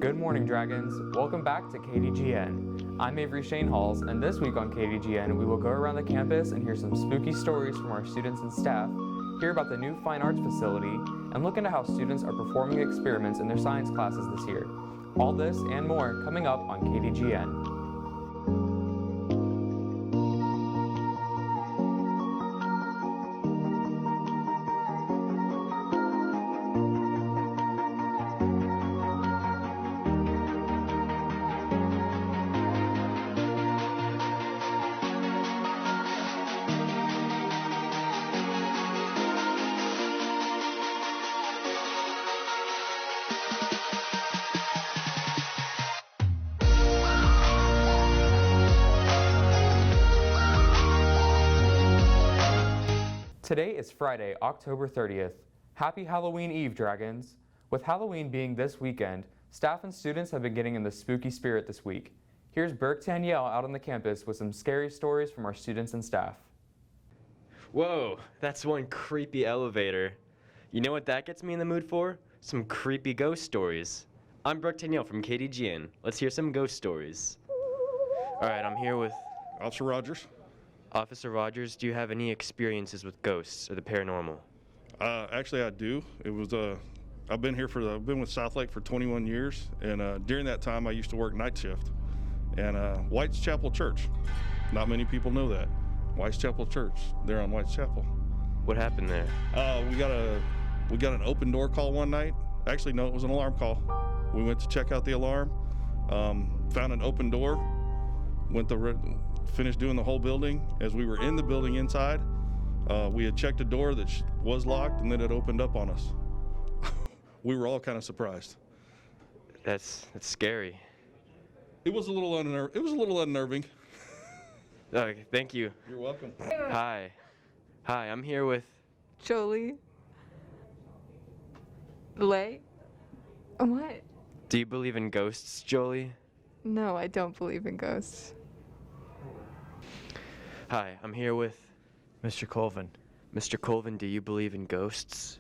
Good morning, Dragons. Welcome back to KDGN. I'm Avery Shane Halls, and this week on KDGN, we will go around the campus and hear some spooky stories from our students and staff, hear about the new fine arts facility, and look into how students are performing experiments in their science classes this year. All this and more coming up on KDGN. Today is Friday, October 30th. Happy Halloween Eve, Dragons! With Halloween being this weekend, staff and students have been getting in the spooky spirit this week. Here's Burke Danielle out on the campus with some scary stories from our students and staff. Whoa, that's one creepy elevator. You know what that gets me in the mood for? Some creepy ghost stories. I'm Brooke Danielle from KDGN. Let's hear some ghost stories. Alright, I'm here with Officer Rogers. Officer Rogers. Do you have any experiences with ghosts or the paranormal? Actually, I do. I've been with Southlake for 21 years, and during that time, I used to work night shift. And White's Chapel Church. Not many people know that. White's Chapel Church. They're on White's Chapel. What happened there? We got an open door call one night. Actually, no, it was an alarm call. We went to check out the alarm. Found an open door. Finished doing the whole building. As we were in the building inside, we had checked a door that was locked, and then it opened up on us. We were all kind of surprised. That's scary. It was a little unnerving. Okay, thank you. You're welcome. Hi, I'm here with Jolie. Lay? What? Do you believe in ghosts, Jolie? No, I don't believe in ghosts. Hi, I'm here with Mr. Colvin. Mr. Colvin. Do you believe in ghosts?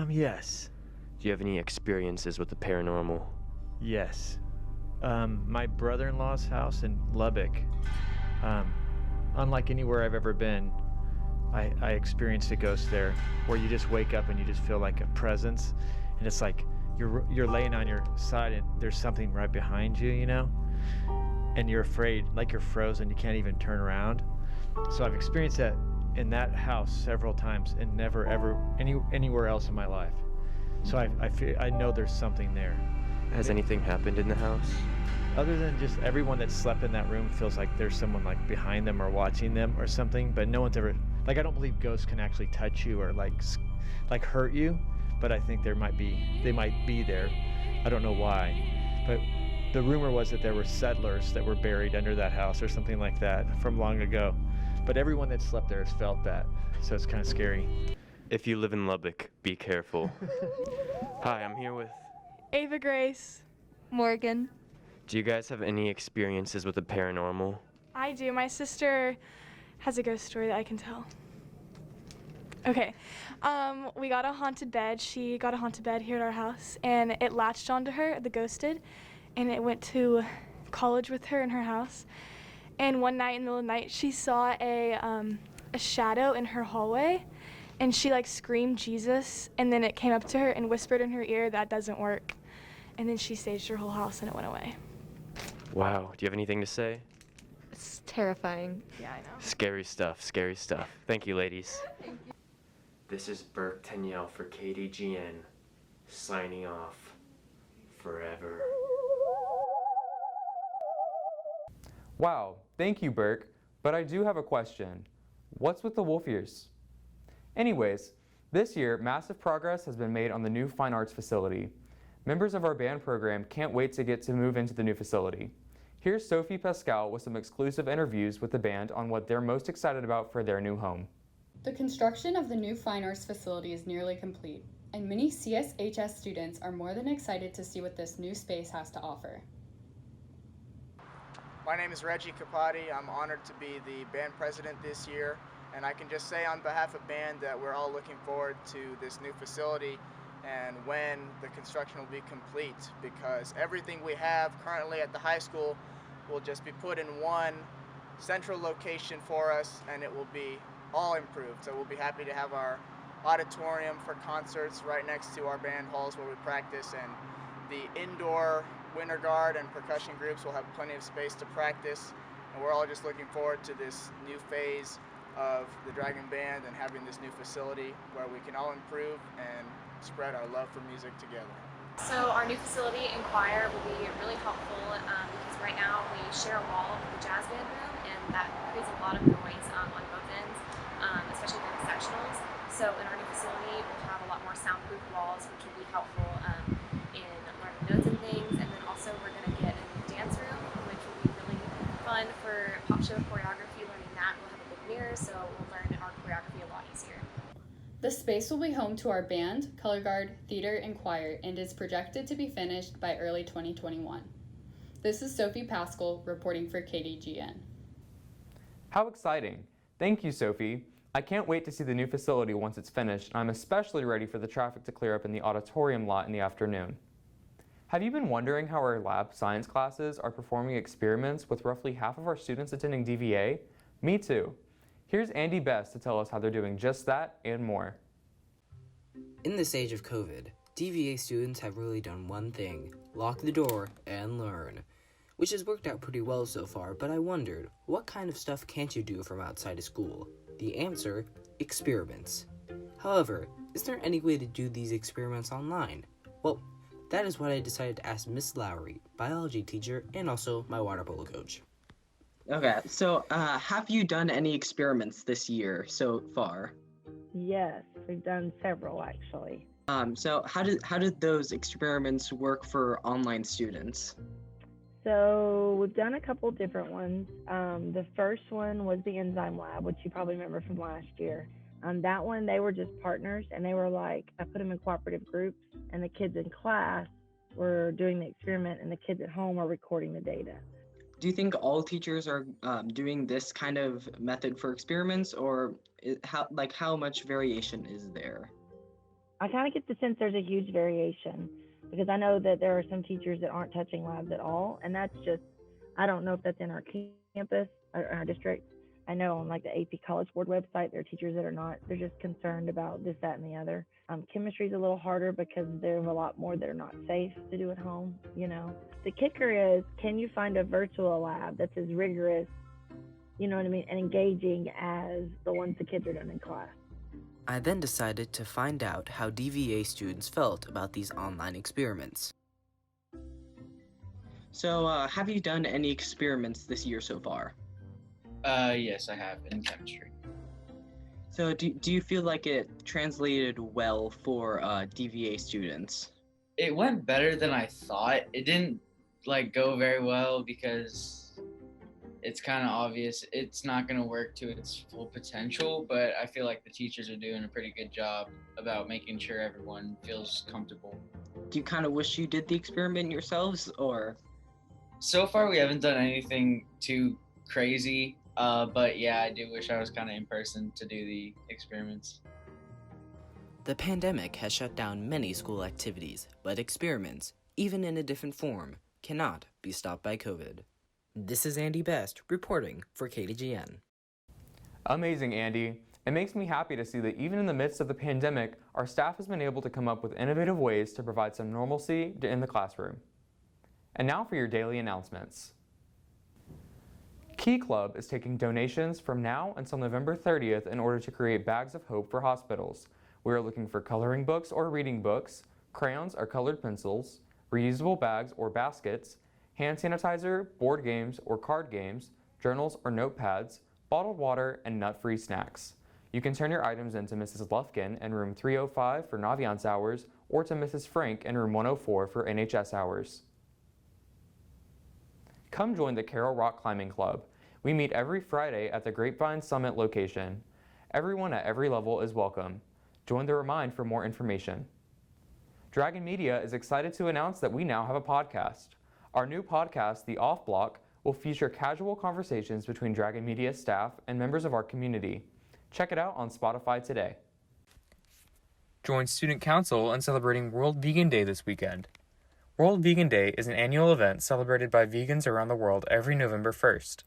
Yes. Do you have any experiences with the paranormal? Yes. My brother-in-law's house in Lubbock, unlike anywhere I've ever been, I experienced a ghost there where you just wake up and you just feel like a presence, and it's like you're laying on your side and there's something right behind you, you know? And you're afraid, like you're frozen, you can't even turn around. So I've experienced that in that house several times and never ever anywhere else in my life. So I know there's something there. Has anything happened in the house? Other than just everyone that slept in that room feels like there's someone like behind them or watching them or something, but no one's ever, like, I don't believe ghosts can actually touch you or like hurt you, but I think they might be there. I don't know why, but the rumor was that there were settlers that were buried under that house or something like that from long ago. But everyone that slept there has felt that, so it's kind of scary. If you live in Lubbock, be careful. Hi, I'm here with Ava Grace. Morgan. Do you guys have any experiences with the paranormal? I do. My sister has a ghost story that I can tell. Okay. We got a haunted bed. She got a haunted bed here at our house, and it latched onto her, the ghost did, and it went to college with her in her house. And one night in the middle of the night, she saw a shadow in her hallway, and she like screamed Jesus, and then it came up to her and whispered in her ear, "That doesn't work." And then she staged her whole house and it went away. Wow, do you have anything to say? It's terrifying. Yeah, I know. Scary stuff, scary stuff. Thank you, ladies. Thank you. This is Burke Danielle for KDGN, signing off forever. Wow, thank you, Burke, but I do have a question. What's with the wolf ears? Anyways, this year, massive progress has been made on the new fine arts facility. Members of our band program can't wait to get to move into the new facility. Here's Sophie Pascal with some exclusive interviews with the band on what they're most excited about for their new home. The construction of the new fine arts facility is nearly complete, and many CSHS students are more than excited to see what this new space has to offer. My name is Reggie Capati. I'm honored to be the band president this year, and I can just say on behalf of band that we're all looking forward to this new facility and when the construction will be complete, because everything we have currently at the high school will just be put in one central location for us, and it will be all improved. So we'll be happy to have our auditorium for concerts right next to our band halls where we practice, and the indoor winter guard and percussion groups will have plenty of space to practice. And we're all just looking forward to this new phase of the Dragon Band and having this new facility where we can all improve and spread our love for music together. So our new facility in choir will be really helpful because right now we share a wall with the jazz band room, and that creates a lot of noise on both ends, especially during sectionals. So in our new facility, we'll have a lot more soundproof walls, which will be helpful in learning notes and things. And then also we're going to get a new dance room, which will be really fun for pop show choreography. Learning that, we'll have a big mirror, so we'll learn our choreography a lot easier. The space will be home to our band, color guard, theater, and choir, and is projected to be finished by early 2021. This is Sophie Pascal reporting for KDGN. How exciting! Thank you, Sophie. I can't wait to see the new facility once it's finished, and I'm especially ready for the traffic to clear up in the auditorium lot in the afternoon. Have you been wondering how our lab science classes are performing experiments with roughly half of our students attending DVA? Me too. Here's Andy Best to tell us how they're doing just that and more. In this age of COVID, DVA students have really done one thing: lock the door and learn, which has worked out pretty well so far, but I wondered, what kind of stuff can't you do from outside of school? The answer: experiments. However, is there any way to do these experiments online? Well, that is what I decided to ask Miss Lowry, biology teacher and also my water polo coach. Okay, so have you done any experiments this year so far? Yes, we've done several actually. So how did those experiments work for online students? So we've done a couple different ones. The first one was the enzyme lab, which you probably remember from last year. That one, they were just partners, and they were like, I put them in cooperative groups, and the kids in class were doing the experiment, and the kids at home are recording the data. Do you think all teachers are doing this kind of method for experiments, or how much variation is there? I kind of get the sense there's a huge variation, because I know that there are some teachers that aren't touching labs at all, and that's just, I don't know if that's in our campus or our district. I know on like the AP College Board website, there are teachers that are not, they're just concerned about this, that, and the other. Chemistry is a little harder because there's a lot more that are not safe to do at home, you know. The kicker is, can you find a virtual lab that's as rigorous, you know what I mean, and engaging as the ones the kids are doing in class? I then decided to find out how DVA students felt about these online experiments. So have you done any experiments this year so far? Yes, I have, in chemistry. So do you feel like it translated well for DVA students? It went better than I thought. It didn't go very well because it's kind of obvious it's not going to work to its full potential, but I feel like the teachers are doing a pretty good job about making sure everyone feels comfortable. Do you kind of wish you did the experiment yourselves, or? So far, we haven't done anything too crazy. But yeah, I do wish I was kind of in person to do the experiments. The pandemic has shut down many school activities, but experiments, even in a different form, cannot be stopped by COVID. This is Andy Best reporting for KDGN. Amazing, Andy. It makes me happy to see that even in the midst of the pandemic, our staff has been able to come up with innovative ways to provide some normalcy in the classroom. And now for your daily announcements. Key Club is taking donations from now until November 30th in order to create bags of hope for hospitals. We are looking for coloring books or reading books, crayons or colored pencils, reusable bags or baskets, hand sanitizer, board games or card games, journals or notepads, bottled water, and nut-free snacks. You can turn your items into Mrs. Lufkin in room 305 for Naviance hours or to Mrs. Frank in room 104 for NHS hours. Come join the Carroll Rock Climbing Club. We meet every Friday at the Grapevine Summit location. Everyone at every level is welcome. Join the Remind for more information. Dragon Media is excited to announce that we now have a podcast. Our new podcast, The Off Block, will feature casual conversations between Dragon Media staff and members of our community. Check it out on Spotify today. joined Student Council in celebrating World Vegan Day this weekend. World Vegan Day is an annual event celebrated by vegans around the world every November 1st.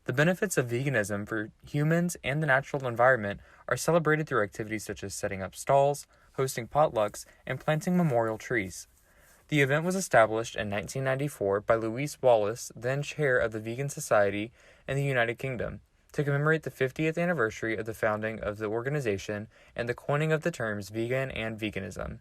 The benefits of veganism for humans and the natural environment are celebrated through activities such as setting up stalls, hosting potlucks, and planting memorial trees. The event was established in 1994 by Louise Wallace, then chair of the Vegan Society in the United Kingdom, to commemorate the 50th anniversary of the founding of the organization and the coining of the terms vegan and veganism.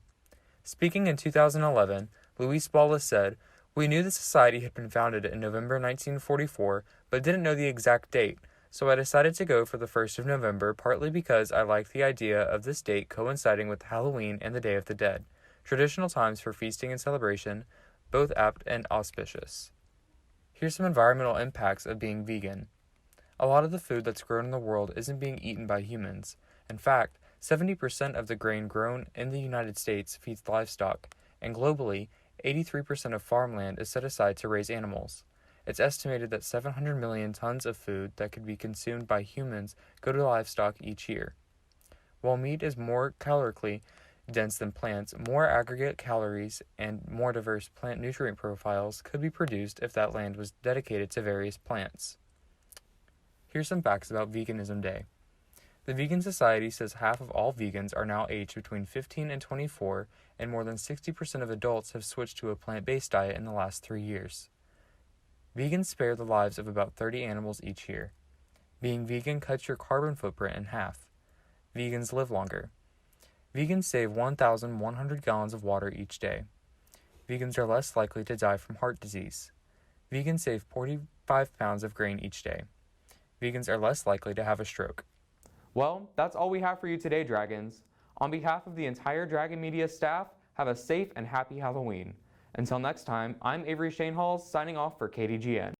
Speaking in 2011, Louise Wallace said, "We knew the society had been founded in November 1944, but didn't know the exact date, so I decided to go for the 1st of November, partly because I liked the idea of this date coinciding with Halloween and the Day of the Dead, traditional times for feasting and celebration, both apt and auspicious." Here's some environmental impacts of being vegan. A lot of the food that's grown in the world isn't being eaten by humans. In fact, 70% of the grain grown in the United States feeds livestock, and globally, 83% of farmland is set aside to raise animals. It's estimated that 700 million tons of food that could be consumed by humans go to livestock each year. While meat is more calorically dense than plants, more aggregate calories and more diverse plant nutrient profiles could be produced if that land was dedicated to various plants. Here's some facts about Veganism Day. The Vegan Society says half of all vegans are now aged between 15 and 24, and more than 60% of adults have switched to a plant-based diet in the last 3 years. Vegans spare the lives of about 30 animals each year. Being vegan cuts your carbon footprint in half. Vegans live longer. Vegans save 1,100 gallons of water each day. Vegans are less likely to die from heart disease. Vegans save 45 pounds of grain each day. Vegans are less likely to have a stroke. Well, that's all we have for you today, Dragons. On behalf of the entire Dragon Media staff, have a safe and happy Halloween. Until next time, I'm Avery Shanehalls signing off for KDGN.